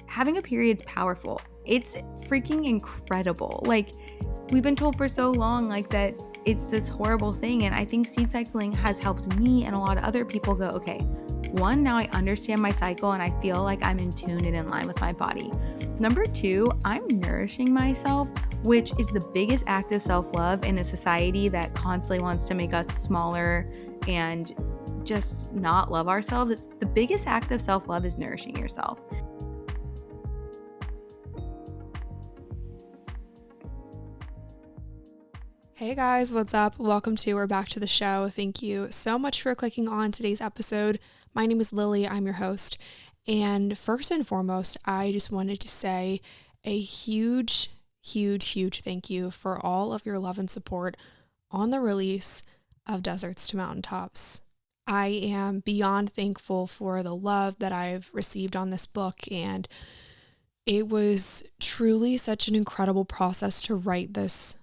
having a period's powerful. It's freaking incredible. Like, we've been told for so long, like, that it's this horrible thing. And I think seed cycling has helped me and a lot of other people go, okay, one, now I understand my cycle and I feel like I'm in tune and in line with my body. Number two, I'm nourishing myself, which is the biggest act of self-love in a society that constantly wants to make us smaller and just not love ourselves. It's the biggest act of self-love is nourishing yourself. Hey guys, what's up? Welcome to or back to the show. Thank you so much for clicking on today's episode. My name is Lily. I'm your host. And first and foremost, I just wanted to say a huge thank you for all of your love and support on the release of Deserts to Mountaintops. I am beyond thankful for the love that I've received on this book, and it was truly such an incredible process to write this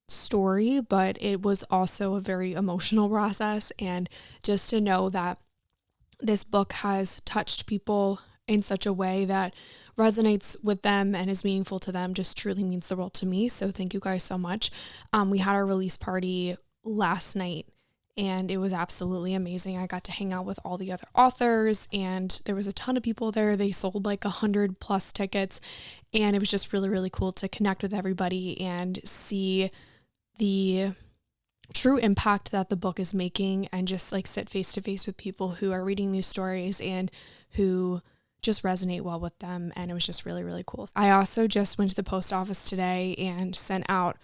story, but it was also a very emotional process. And just to know that this book has touched people in such a way that resonates with them and is meaningful to them just truly means the world to me. So thank you guys so much. We had our release party last night and it was absolutely amazing. I got to hang out with all the other authors and there was a ton of people there. They sold like 100+ tickets and it was just really cool to connect with everybody and see the true impact that the book is making and just like sit face to face with people who are reading these stories and who just resonate well with them. And it was just really cool. I also just went to the post office today and sent out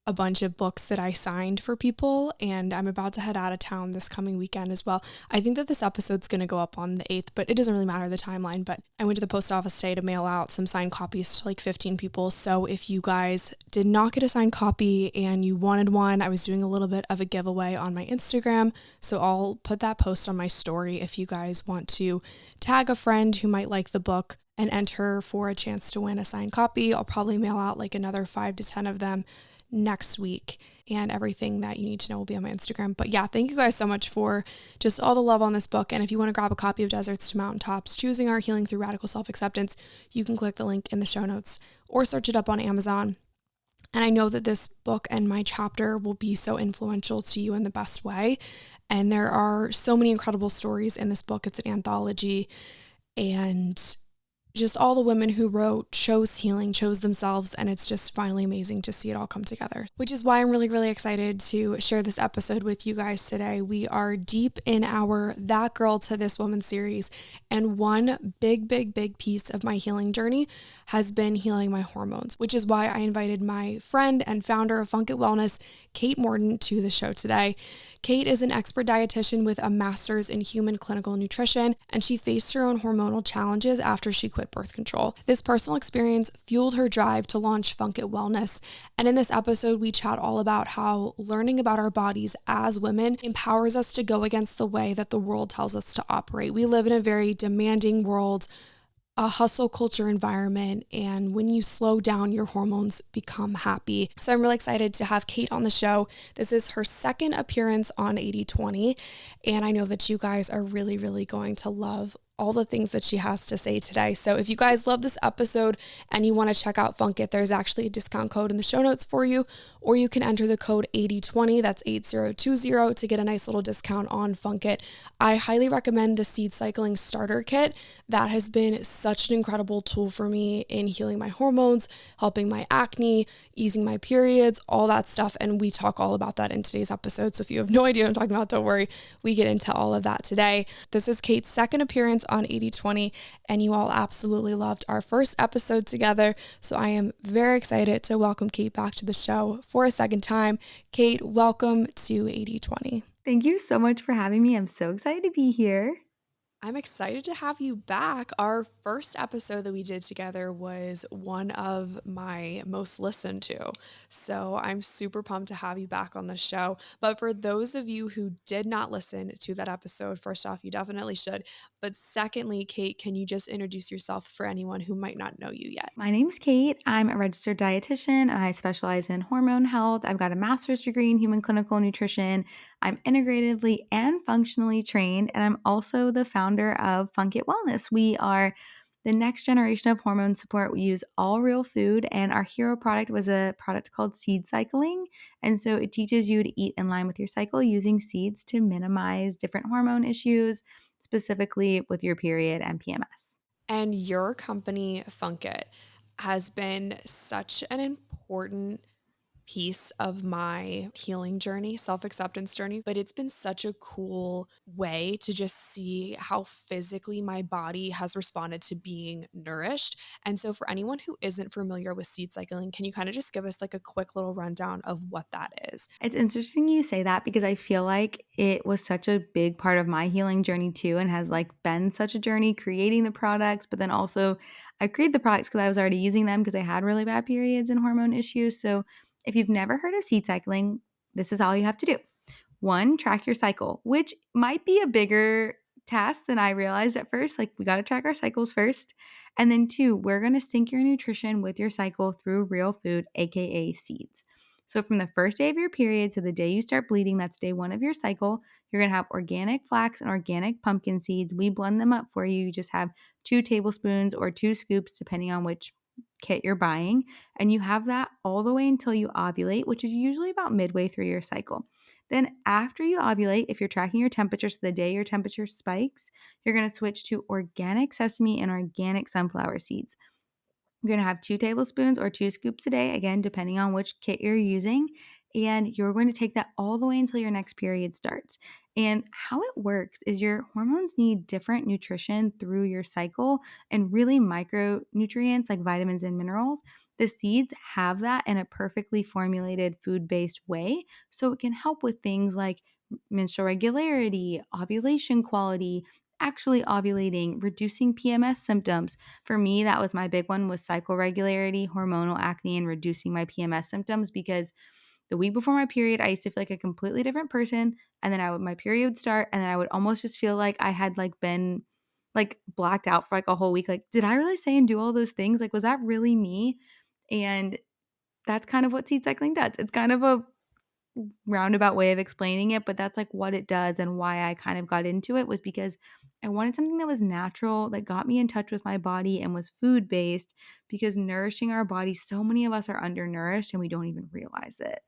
a bunch of books that I signed for people, and I'm about to head out of town this coming weekend as well. I think that this episode's going to go up on the 8th, but it doesn't really matter the timeline. But I went to the post office today to mail out some signed copies to like 15 people. So if you guys did not get a signed copy and you wanted one, I was doing a little bit of a giveaway on my Instagram. So I'll put that post on my story if you guys want to tag a friend who might like the book and enter for a chance to win a signed copy. I'll probably mail out like another 5 to 10 of them next week, and everything that you need to know will be on my Instagram. But yeah, thank you guys so much for just all the love on this book. And if you want to grab a copy of Deserts to Mountaintops, Choosing Our Healing Through Radical Self-Acceptance, you can click the link in the show notes or search it up on Amazon. And I know that this book and my chapter will be so influential to you in the best way. And there are so many incredible stories in this book. It's an anthology, and just all the women who wrote chose healing, chose themselves, and it's just finally amazing to see it all come together, which is why I'm really excited to share this episode with you guys today. We are deep in our That Girl to This Woman series, and one big piece of my healing journey has been healing my hormones, which is why I invited my friend and founder of Funk It Wellness, Kate Morton, to the show today. Kate is an expert dietitian with a master's in human clinical nutrition, and she faced her own hormonal challenges after she quit birth control. This personal experience fueled her drive to launch Funk It Wellness. And in this episode, we chat all about how learning about our bodies as women empowers us to go against the way that the world tells us to operate. We live in a very demanding world, a hustle culture environment, and when you slow down, your hormones become happy. So I'm really excited to have Kate on the show. This is her second appearance on 80/20, and I know that you guys are really going to love all the things that she has to say today. So if you guys love this episode and you want to check out Funk It, there's actually a discount code in the show notes for you, or you can enter the code 8020, that's 8020, to get a nice little discount on Funk It. I highly recommend the Seed Cycling Starter Kit. That has been such an incredible tool for me in healing my hormones, helping my acne, easing my periods, all that stuff. And we talk all about that in today's episode. So if you have no idea what I'm talking about, don't worry. We get into all of that today. This is Kate's second appearance on 80/20, and you all absolutely loved our first episode together. So I am very excited to welcome Kate back to the show for a second time. Kate, welcome to 80/20. Thank you so much for having me. I'm so excited to be here. I'm excited to have you back. Our first episode that we did together was one of my most listened to. So I'm super pumped to have you back on the show. But for those of you who did not listen to that episode, first off, you definitely should. But secondly, Kate, can you just introduce yourself for anyone who might not know you yet? My name's Kate. I'm a registered dietitian and I specialize in hormone health. I've got a master's degree in human clinical nutrition. I'm integratively and functionally trained, and I'm also the founder of Funk It Wellness. We are The next generation of hormone support, we use all real food, and our hero product was a product called seed cycling. And so it teaches you to eat in line with your cycle using seeds to minimize different hormone issues, specifically with your period and PMS. And your company, Funkit, has been such an important piece of my healing journey, self-acceptance journey, but it's been such a cool way to just see how physically my body has responded to being nourished. And so for anyone who isn't familiar with seed cycling, can you kind of just give us like a quick little rundown of what that is? It's interesting you say that because I feel like it was such a big part of my healing journey too, and has like been such a journey creating the products, but then also I created the products because I was already using them because I had really bad periods and hormone issues. So if you've never heard of seed cycling, this is all you have to do. One, track your cycle, which might be a bigger task than I realized at first. Like, we got to track our cycles first. And then two, we're going to sync your nutrition with your cycle through real food, AKA seeds. So, from the first day of your period to the day you start bleeding, that's day one of your cycle, you're going to have organic flax and organic pumpkin seeds. We blend them up for you. You just have 2 tablespoons or 2 scoops, depending on which kit you're buying. And you have that all the way until you ovulate, which is usually about midway through your cycle. Then, after you ovulate, if you're tracking your temperature, so the day your temperature spikes, you're going to switch to organic sesame and organic sunflower seeds. You're going to have 2 tablespoons or 2 scoops a day, again, depending on which kit you're using. And you're going to take that all the way until your next period starts. And how it works is your hormones need different nutrition through your cycle and really micronutrients like vitamins and minerals. The seeds have that in a perfectly formulated food based way. So it can help with things like menstrual regularity, ovulation quality, actually ovulating, reducing PMS symptoms. For me, that was my big one, was cycle regularity, hormonal acne, and reducing my PMS symptoms, because the week before my period, I used to feel like a completely different person. And then my period would start, and then I would almost just feel like I had like been like blacked out for like a whole week. Like, did I really say and do all those things? Like, was that really me? And that's kind of what seed cycling does. It's kind of a roundabout way of explaining it, but that's like what it does, and why I kind of got into it was because I wanted something that was natural, that got me in touch with my body and was food based, because nourishing our bodies, so many of us are undernourished and we don't even realize it.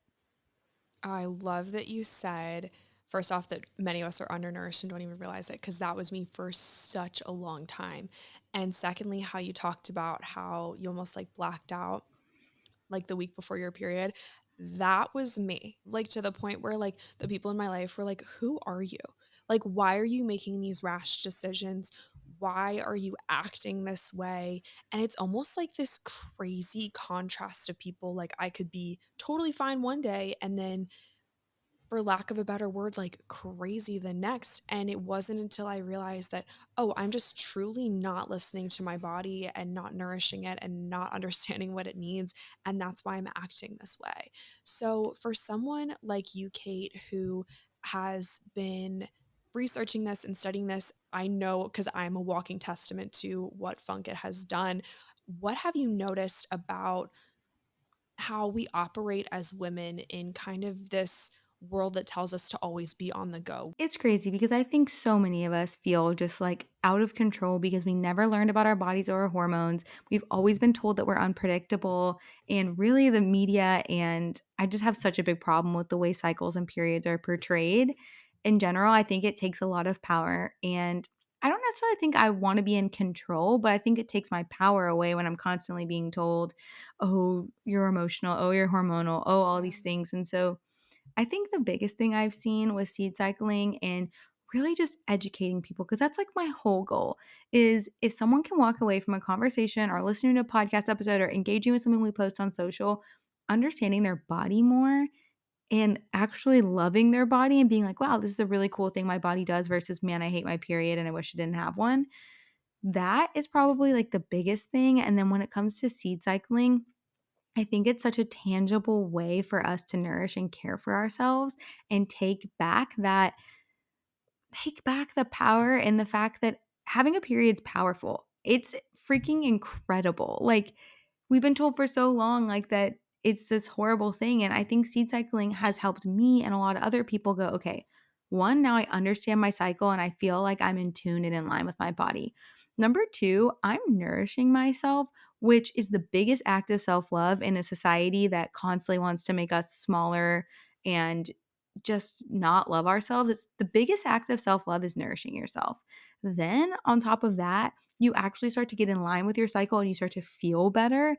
I love that you said, first off, that many of us are undernourished and don't even realize it, because that was me for such a long time. And secondly, how you talked about how you almost like blacked out like the week before your period. That was me. Like to the point where like the people in my life were like, "Who are you? Like why are you making these rash decisions? Why are you acting this way?" And it's almost like this crazy contrast of people. Like I could be totally fine one day and then, for lack of a better word, like crazy the next. And it wasn't until I realized that, oh, I'm just truly not listening to my body and not nourishing it and not understanding what it needs. And that's why I'm acting this way. So, for someone like you, Kate, who has been researching this and studying this, I know because I'm a walking testament to what Funkit has done. What have you noticed about how we operate as women in kind of this world that tells us to always be on the go? It's crazy because I think so many of us feel just like out of control because we never learned about our bodies or our hormones. We've always been told that we're unpredictable, and really the media, and I just have such a big problem with the way cycles and periods are portrayed. In general, I think it takes a lot of power, and I don't necessarily think I want to be in control, but I think it takes my power away when I'm constantly being told, "Oh, you're emotional. Oh, you're hormonal. Oh, all Yeah. these things." And so I think the biggest thing I've seen was seed cycling and really just educating people, because that's like my whole goal is if someone can walk away from a conversation or listening to a podcast episode or engaging with something we post on social, understanding their body more and actually loving their body and being like, wow, this is a really cool thing my body does, versus, man, I hate my period and I wish I didn't have one. That is probably like the biggest thing. And then when it comes to seed cycling, I think it's such a tangible way for us to nourish and care for ourselves and take back the power and the fact that having a period's powerful. It's freaking incredible. Like, we've been told for so long like that it's this horrible thing, and I think seed cycling has helped me and a lot of other people go, okay, one, now I understand my cycle and I feel like I'm in tune and in line with my body. Number two, I'm nourishing myself, which is the biggest act of self love in a society that constantly wants to make us smaller and just not love ourselves. It's the biggest act of self love is nourishing yourself. Then, on top of that, you actually start to get in line with your cycle and you start to feel better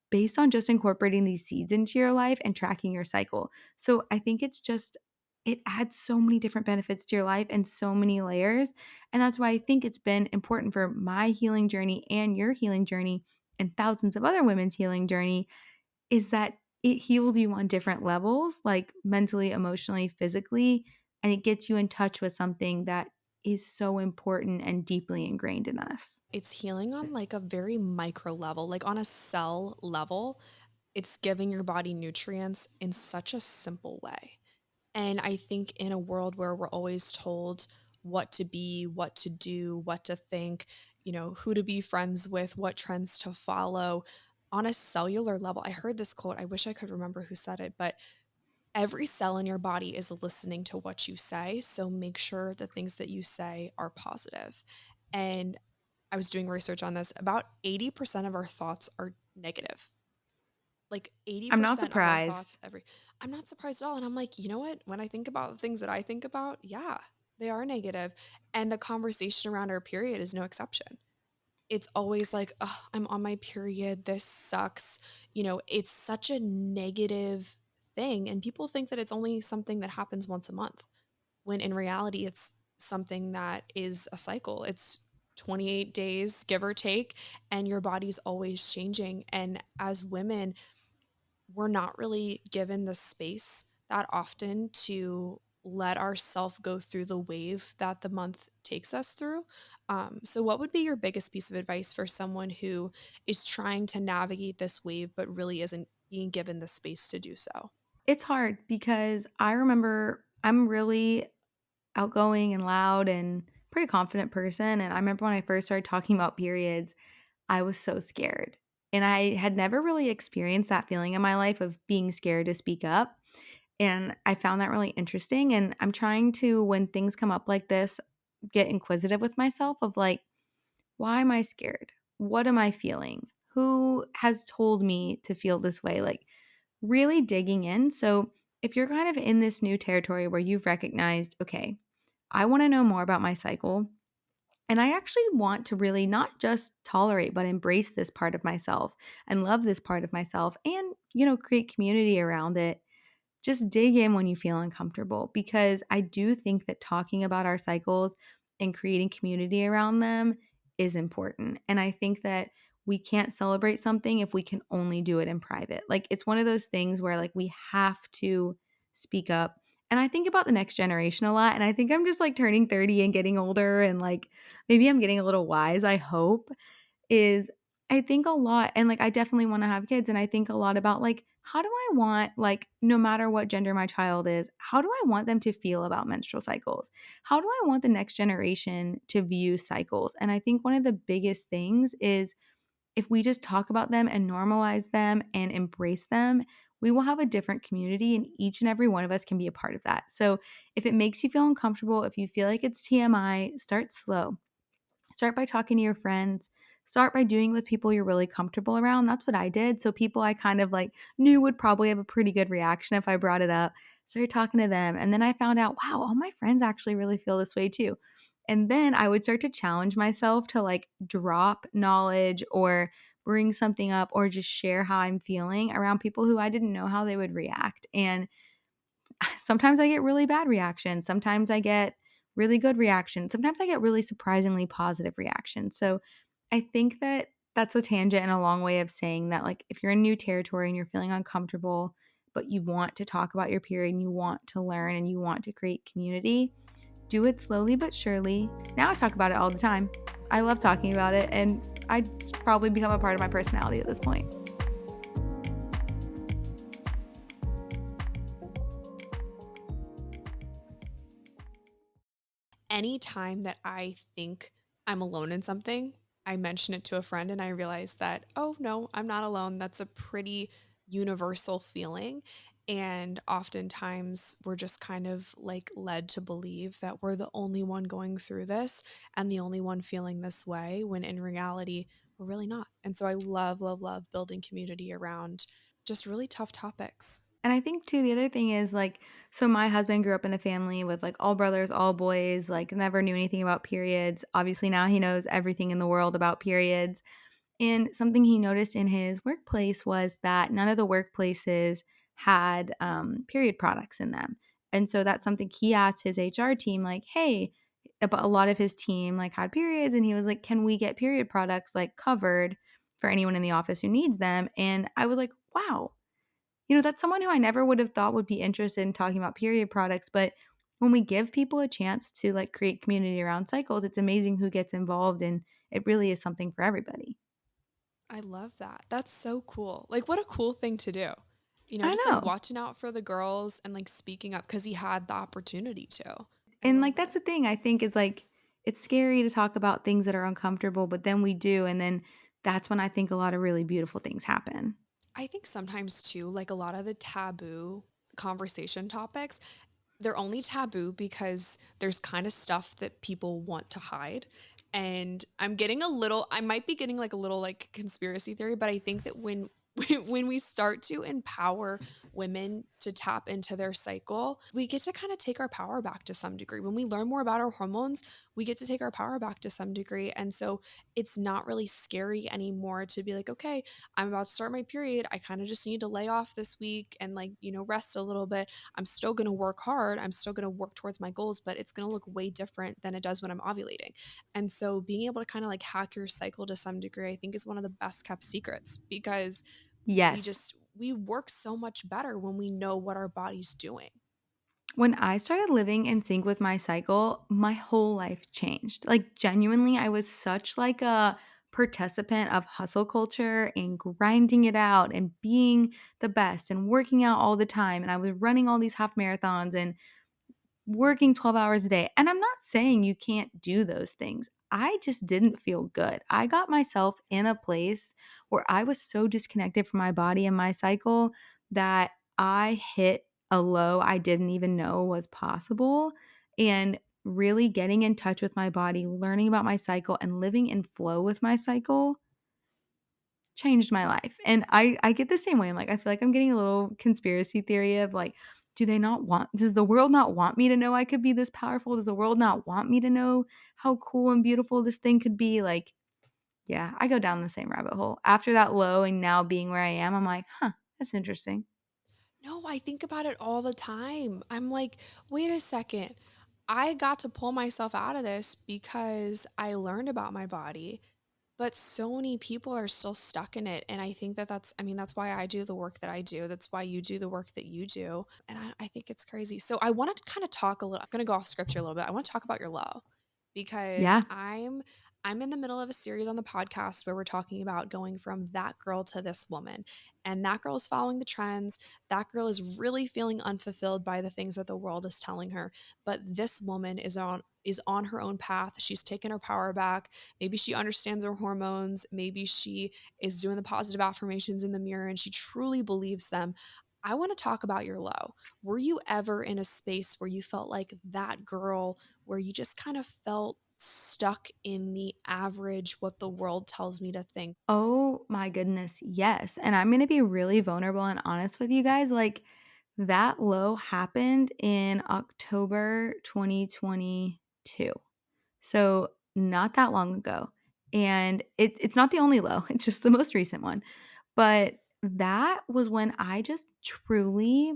based on just incorporating these seeds into your life and tracking your cycle. So I think it adds so many different benefits to your life and so many layers. And that's why I think it's been important for my healing journey and your healing journey and thousands of other women's healing journey is that it heals you on different levels, like mentally, emotionally, physically, and it gets you in touch with something that is so important and deeply ingrained in us. It's healing on like a very micro level, like on a cell level. It's giving your body nutrients in such a simple way. And I think in a world where we're always told what to be, what to do, what to think, who to be friends with, what trends to follow, on a cellular level, I heard this quote. I wish I could remember who said it, but every cell in your body is listening to what you say. So make sure the things that you say are positive. And I was doing research on this. About 80% of our thoughts are negative. Like I'm not 80% of our thoughts surprised. every I'm not surprised at all. And I'm like, you know what? When I think about the things that I think about, yeah, they are negative. And the conversation around our period is no exception. It's always like, oh, I'm on my period. This sucks. It's such a negative thing. And people think that it's only something that happens once a month, when in reality, it's something that is a cycle. It's 28 days, give or take, and your body's always changing. And as women, we're not really given the space that often to let ourself go through the wave that the month takes us through. So, what would be your biggest piece of advice for someone who is trying to navigate this wave but really isn't being given the space to do so? It's hard because I remember I'm really outgoing and loud and pretty confident person, and I remember when I first started talking about periods, I was so scared. And I had never really experienced that feeling in my life of being scared to speak up. And I found that really interesting. And I'm trying to, when things come up like this, get inquisitive with myself of like, why am I scared? What am I feeling? Who has told me to feel this way? Like, really digging in. So, if you're kind of in this new territory where you've recognized, okay, I want to know more about my cycle, and I actually want to really not just tolerate, but embrace this part of myself and love this part of myself and, create community around it. Just dig in when you feel uncomfortable because I do think that talking about our cycles and creating community around them is important. And I think that we can't celebrate something if we can only do it in private. Like it's one of those things where like we have to speak up. And I think about the next generation a lot and I think I'm just like turning 30 and getting older and like maybe I'm getting a little wise, I hope is I think a lot and like I definitely want to have kids and I think a lot about like how do I want like no matter what gender my child is, how do I want them to feel about menstrual cycles? How do I want the next generation to view cycles? And I think one of the biggest things is if we just talk about them and normalize them and embrace them, we will have a different community and each and every one of us can be a part of that. So if it makes you feel uncomfortable, if you feel like it's TMI, start slow. Start by talking to your friends. Start by doing with people you're really comfortable around. That's what I did. So people I kind of like knew would probably have a pretty good reaction if I brought it up. Started talking to them. And then I found out, wow, all my friends actually really feel this way too. And then I would start to challenge myself to like drop knowledge or bring something up or just share how I'm feeling around people who I didn't know how they would react. And sometimes I get really bad reactions. Sometimes I get really good reactions. Sometimes I get really surprisingly positive reactions. So I think that that's a tangent and a long way of saying that, like, if you're in new territory and you're feeling uncomfortable, but you want to talk about your period and you want to learn and you want to create community, do it slowly but surely. Now I talk about it all the time. I love talking about it, and it's probably become a part of my personality at this point. Anytime that I think I'm alone in something, I mention it to a friend and I realize that, oh no, I'm not alone. That's a pretty universal feeling. And oftentimes we're just kind of like led to believe that we're the only one going through this and the only one feeling this way when in reality, we're really not. And so I love, love, love building community around just really tough topics. And I think too, the other thing is like, so my husband grew up in a family with like all brothers, all boys, like never knew anything about periods. Obviously, now he knows everything in the world about periods. And something he noticed in his workplace was that none of the workplaces had period products in them. And so that's something he asked his HR team, like, hey, but a lot of his team like had periods. And he was like, can we get period products like covered for anyone in the office who needs them? And I was like, wow, that's someone who I never would have thought would be interested in talking about period products. But when we give people a chance to like create community around cycles, it's amazing who gets involved, and it really is something for everybody. I love that. That's so cool. Like, what a cool thing to do. I Just like know. watching out for the girls and like speaking up because he had the opportunity to. I And love like that's that. the thing I think is like it's scary to talk about things that are uncomfortable, but then we do, and then that's when I think a lot of really beautiful things happen. I think sometimes too, like a lot of the taboo conversation topics, they're only taboo because there's kind of stuff that people want to hide. And I might be getting like a little like conspiracy theory, but I think that when when we start to empower women to tap into their cycle, we get to kind of take our power back to some degree. When we learn more about our hormones, we get to take our power back to some degree. And so it's not really scary anymore to be like, okay, I'm about to start my period. I kind of just need to lay off this week and like, rest a little bit. I'm still going to work hard. I'm still going to work towards my goals, but it's going to look way different than it does when I'm ovulating. And so being able to kind of like hack your cycle to some degree, I think is one of the best kept secrets because Yes. we work so much better when we know what our body's doing. When I started living in sync with my cycle, my whole life changed. Like genuinely, I was such like a participant of hustle culture and grinding it out and being the best and working out all the time, and I was running all these half marathons and working 12 hours a day. And I'm not saying you can't do those things. I just didn't feel good. I got myself in a place where I was so disconnected from my body and my cycle that I hit a low I didn't even know was possible. And really getting in touch with my body, learning about my cycle, and living in flow with my cycle changed my life. And I get the same way. I'm like, I feel like I'm getting a little conspiracy theory of like, does the world not want me to know I could be this powerful? Does the world not want me to know how cool and beautiful this thing could be? Like, yeah, I go down the same rabbit hole. After that low and now being where I am, I'm like, huh, that's interesting. No, I think about it all the time. I'm like, wait a second. I got to pull myself out of this because I learned about my body. But so many people are still stuck in it, and I think that that's why I do the work that I do, that's why you do the work that you do, and I think it's crazy. So I wanted to kinda talk a little I'm gonna go off script here a little bit. I wanna talk about your low, because Yeah. I'm in the middle of a series on the podcast where we're talking about going from that girl to this woman, and that girl is following the trends, that girl is really feeling unfulfilled by the things that the world is telling her, but this woman is on her own path. She's taken her power back. Maybe she understands her hormones. Maybe she is doing the positive affirmations in the mirror and she truly believes them. I want to talk about your low. Were you ever in a space where you felt like that girl, where you just kind of felt stuck in the average, what the world tells me to think? Oh my goodness, yes. And I'm going to be really vulnerable and honest with you guys. Like that low happened in October 2022. So, not that long ago. And it's not the only low, it's just the most recent one. But that was when I just truly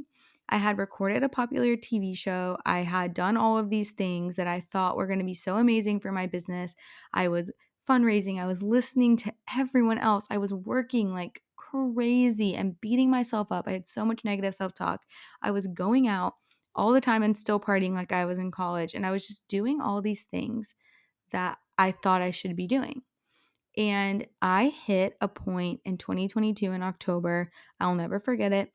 I had recorded a popular TV show. I had done all of these things that I thought were going to be so amazing for my business. I was fundraising, I was listening to everyone else. I was working like crazy and beating myself up. I had so much negative self-talk. I was going out all the time and still partying like I was in college, and I was just doing all these things that I thought I should be doing. And I hit a point in 2022 in October. I'll never forget it.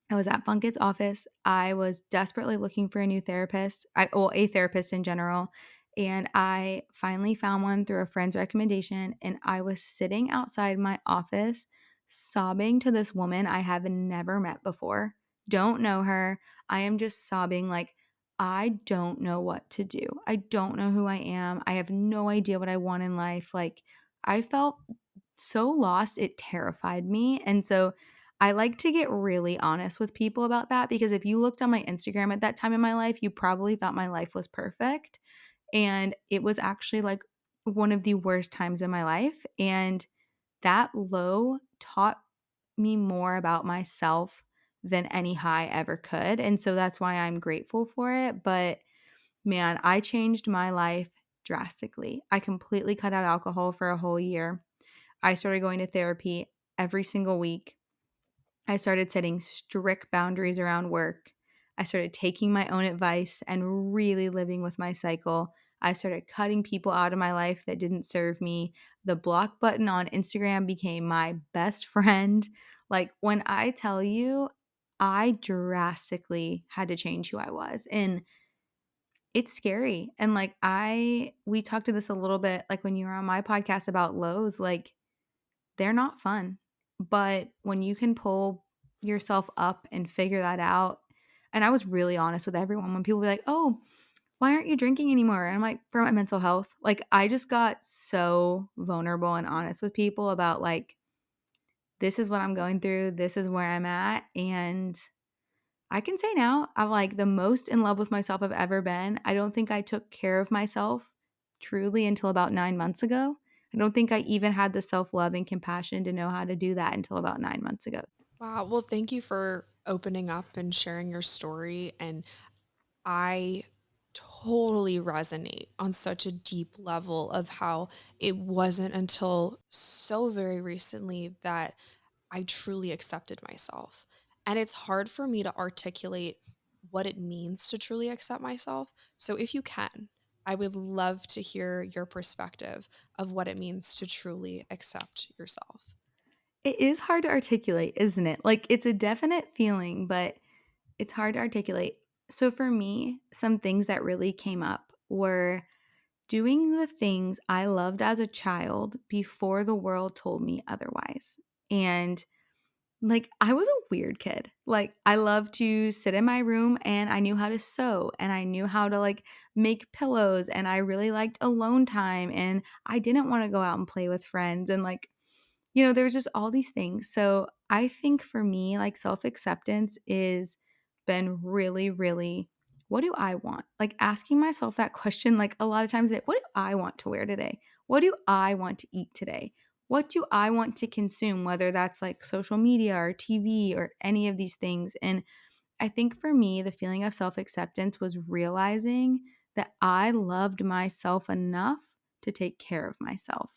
I was at Funkett's office. I was desperately looking for a new therapist, a therapist in general. And I finally found one through a friend's recommendation. And I was sitting outside my office sobbing to this woman I have never met before. don't know her. I am just sobbing like, I don't know what to do. I don't know who I am. I have no idea what I want in life. Like, I felt so lost, it terrified me. And so I like to get really honest with people about that, because if you looked on my Instagram at that time in my life, you probably thought my life was perfect. And it was actually like one of the worst times in my life. And that low taught me more about myself than any high ever could. And so that's why I'm grateful for it. But man, I changed my life drastically. I completely cut out alcohol for a whole year. I started going to therapy every single week. I started setting strict boundaries around work. I started taking my own advice and really living with my cycle. I started cutting people out of my life that didn't serve me. The block button on Instagram became my best friend. Like, when I tell you, I drastically had to change who I was. And it's scary. And like, we talked to this a little bit, like when you were on my podcast about lows, like, they're not fun. But when you can pull yourself up and figure that out, and I was really honest with everyone when people were like, "Oh, why aren't you drinking anymore?" And I'm like, "For my mental health." Like, I just got so vulnerable and honest with people about like, this is what I'm going through, this is where I'm at, and I can say now I'm like the most in love with myself I've ever been. I don't think I took care of myself truly until about 9 months ago. I don't think I even had the self-love and compassion to know how to do that until about 9 months ago. Wow. Well, thank you for opening up and sharing your story. And I totally resonate on such a deep level of how it wasn't until so very recently that I truly accepted myself. And it's hard for me to articulate what it means to truly accept myself. So if you can, I would love to hear your perspective of what it means to truly accept yourself. It is hard to articulate, isn't it? Like, it's a definite feeling, but it's hard to articulate. So for me, some things that really came up were doing the things I loved as a child before the world told me otherwise. And like, I was a weird kid. Like, I loved to sit in my room and I knew how to sew and I knew how to like make pillows and I really liked alone time and I didn't want to go out and play with friends and like, there was just all these things. So I think for me, like, self-acceptance is been really, really, what do I want? Like, asking myself that question, like, a lot of times, what do I want to wear today? What do I want to eat today? What do I want to consume, whether that's like social media or TV or any of these things? And I think for me, the feeling of self acceptance was realizing that I loved myself enough to take care of myself.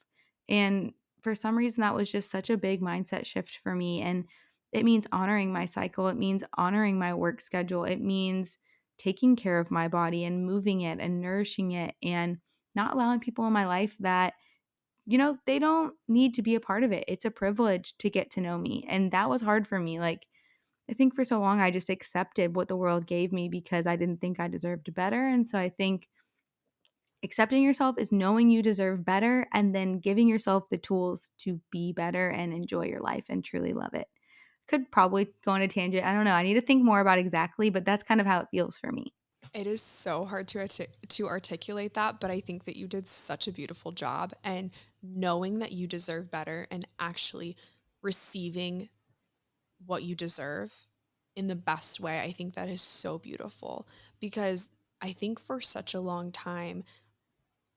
And for some reason, that was just such a big mindset shift for me. And it means honoring my cycle, it means honoring my work schedule, it means taking care of my body and moving it and nourishing it and not allowing people in my life that they don't need to be a part of it. It's a privilege to get to know me. And that was hard for me. Like, I think for so long I just accepted what the world gave me because I didn't think I deserved better. And so I think accepting yourself is knowing you deserve better and then giving yourself the tools to be better and enjoy your life and truly love it. Could probably go on a tangent. I don't know. I need to think more about exactly, but that's kind of how it feels for me. It is so hard to articulate that, but I think that you did such a beautiful job, and knowing that you deserve better and actually receiving what you deserve in the best way. I think that is so beautiful because I think for such a long time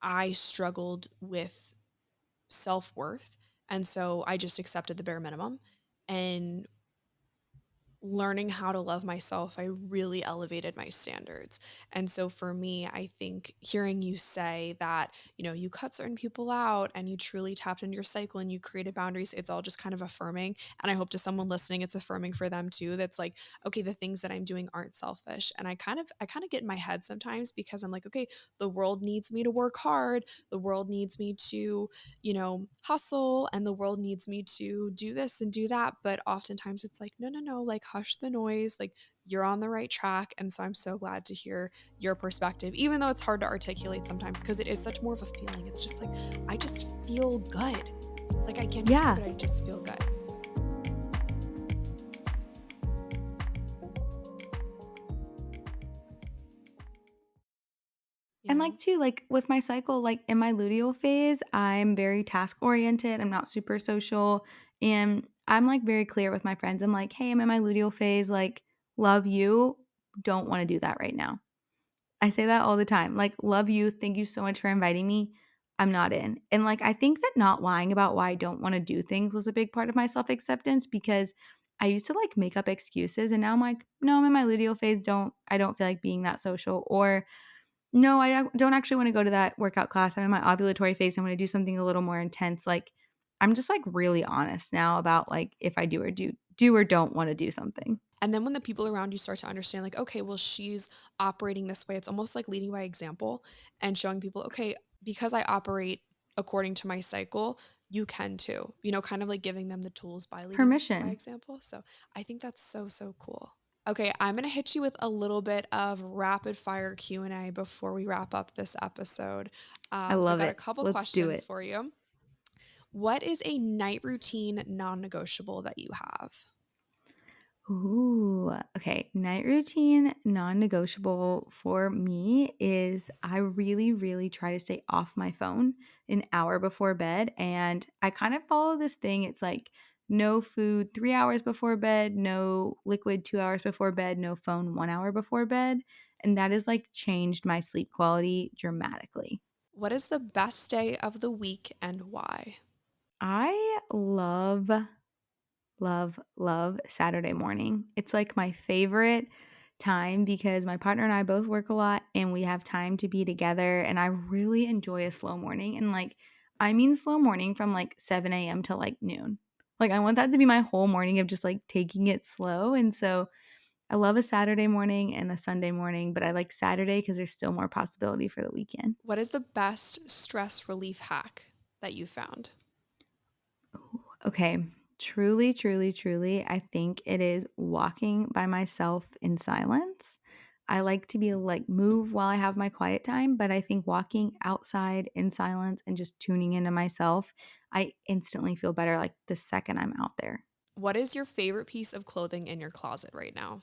I struggled with self-worth, and so I just accepted the bare minimum. And learning how to love myself, I really elevated my standards. And so for me, I think hearing you say that, you cut certain people out and you truly tapped into your cycle and you created boundaries, it's all just kind of affirming. And I hope to someone listening, it's affirming for them too. That's like, okay, the things that I'm doing aren't selfish. And I kind of get in my head sometimes because I'm like, okay, the world needs me to work hard. The world needs me to, hustle, and the world needs me to do this and do that. But oftentimes it's like, no, no, no, like hush the noise, like you're on the right track. And so I'm so glad to hear your perspective, even though it's hard to articulate sometimes because it is such more of a feeling. It's just like, I just feel good. Like I can't describe Yeah. it, I just feel good. like too, like with my cycle, like in my luteal phase, I'm very task oriented. I'm not super social. And I'm like very clear with my friends. I'm like, hey, I'm in my luteal phase. Like, love you. Don't want to do that right now. I say that all the time. Like, love you. Thank you so much for inviting me. I'm not in. And like, I think that not lying about why I don't want to do things was a big part of my self acceptance because I used to like make up excuses. And now I'm like, no, I'm in my luteal phase. I don't feel like being that social. Or, no, I don't actually want to go to that workout class. I'm in my ovulatory phase. I'm going to do something a little more intense. Like, I'm just like really honest now about like if I do or don't want to do something. And then when the people around you start to understand, like, okay, well, she's operating this way, it's almost like leading by example and showing people, okay, because I operate according to my cycle, you can too, kind of like giving them the tools by leading by Permission. example. So I think that's so, so cool. Okay, I'm going to hit you with a little bit of rapid fire Q&A before we wrap up this episode. I So I love got a it. couple Let's do questions it. for you. What is a night routine non-negotiable that you have? Ooh, okay. Night routine non negotiable for me is I really, really try to stay off my phone an hour before bed. And I kind of follow this thing. It's like no food 3 hours before bed, no liquid 2 hours before bed, no phone 1 hour before bed. And that has like changed my sleep quality dramatically. What is the best day of the week and why? I love Saturday morning. It's like my favorite time because my partner and I both work a lot and we have time to be together. And I really enjoy a slow morning. And like, I mean, slow morning from like 7 a.m. to like noon. Like, I want that to be my whole morning of just like taking it slow. And so I love a Saturday morning and a Sunday morning, but I like Saturday because there's still more possibility for the weekend. What is the best stress relief hack that you found? Okay. Truly, truly, truly, I think it is walking by myself in silence. I like to be like move while I have my quiet time, but I think walking outside in silence and just tuning into myself, I instantly feel better like the second I'm out there. What is your favorite piece of clothing in your closet right now?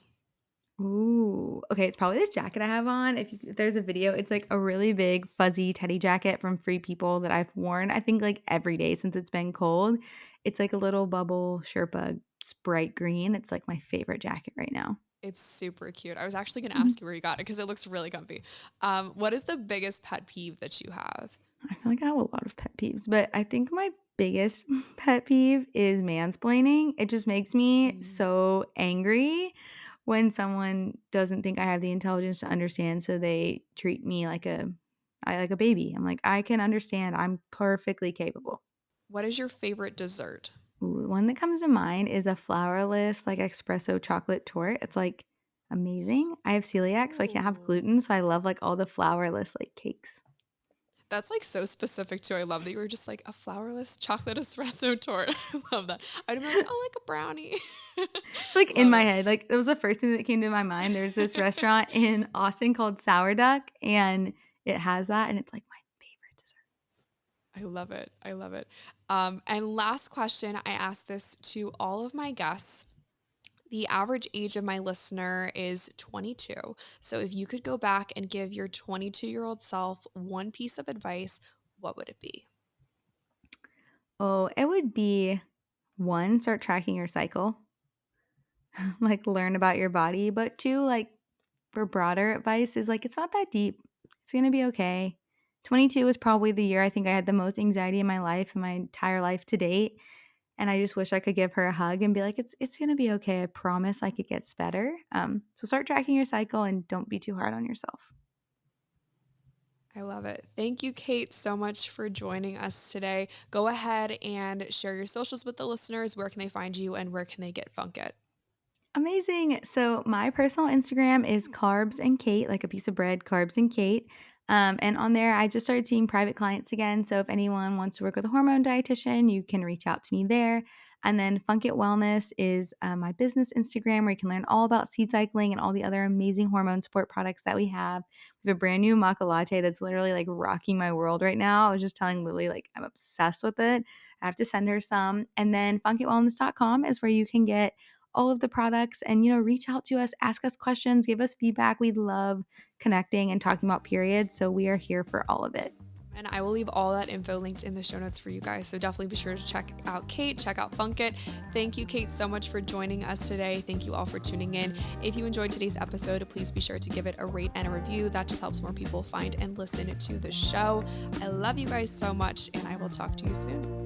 Ooh, okay. It's probably this jacket I have on. If there's a video, it's like a really big fuzzy teddy jacket from Free People that I've worn. I think like every day since it's been cold. It's like a little bubble Sherpa Sprite green. It's like my favorite jacket right now. It's super cute. I was actually going to Mhm. ask you where you got it because it looks really comfy. What is the biggest pet peeve that you have? I feel like I have a lot of pet peeves, but I think my biggest pet peeve is mansplaining. It just makes me Mm. so angry when someone doesn't think I have the intelligence to understand, so they treat me like a baby. I'm like, I can understand. I'm perfectly capable. What is your favorite dessert? Ooh, the one that comes to mind is a flourless like espresso chocolate torte. It's like amazing. I have celiac, so I can't have Ooh. gluten, so I love like all the flourless like cakes. That's like so specific too. I love that you were just like a flourless chocolate espresso tort. I love that. I'd be like, oh, like a brownie. It's like in Love my it. head. Like it was the first thing that came to my mind. There's this restaurant in Austin called Sour Duck, and it has that, and it's like my favorite dessert. I love it. I love it. And last question, I ask this to all of my guests. The average age of my listener is 22. So if you could go back and give your 22-year-old self one piece of advice, what would it be? Oh, it would be one, start tracking your cycle, like learn about your body. But two, like for broader advice, is like it's not that deep. It's gonna be okay. 22 was probably the year I think I had the most anxiety in my life, in my entire life to date. And I just wish I could give her a hug and be like, it's gonna be okay. I promise like it gets better. So start tracking your cycle and don't be too hard on yourself. I love it. Thank you, Kate, so much for joining us today. Go ahead and share your socials with the listeners. Where can they find you and where can they get Funkit? Amazing. So my personal Instagram is carbs and Kate, like a piece of bread, carbs and Kate. And on there, I just started seeing private clients again. So if anyone wants to work with a hormone dietitian, you can reach out to me there. And then Funk It Wellness is my business Instagram where you can learn all about seed cycling and all the other amazing hormone support products that we have. We have a brand new maca latte that's literally like rocking my world right now. I was just telling Lily, like, I'm obsessed with it. I have to send her some. And then funkitwellness.com is where you can get all of the products and, reach out to us, ask us questions, give us feedback. We love connecting and talking about periods. So we are here for all of it. And I will leave all that info linked in the show notes for you guys. So definitely be sure to check out Kate, check out Funk It. Thank you, Kate, so much for joining us today. Thank you all for tuning in. If you enjoyed today's episode, please be sure to give it a rate and a review. That just helps more people find and listen to the show. I love you guys so much, and I will talk to you soon.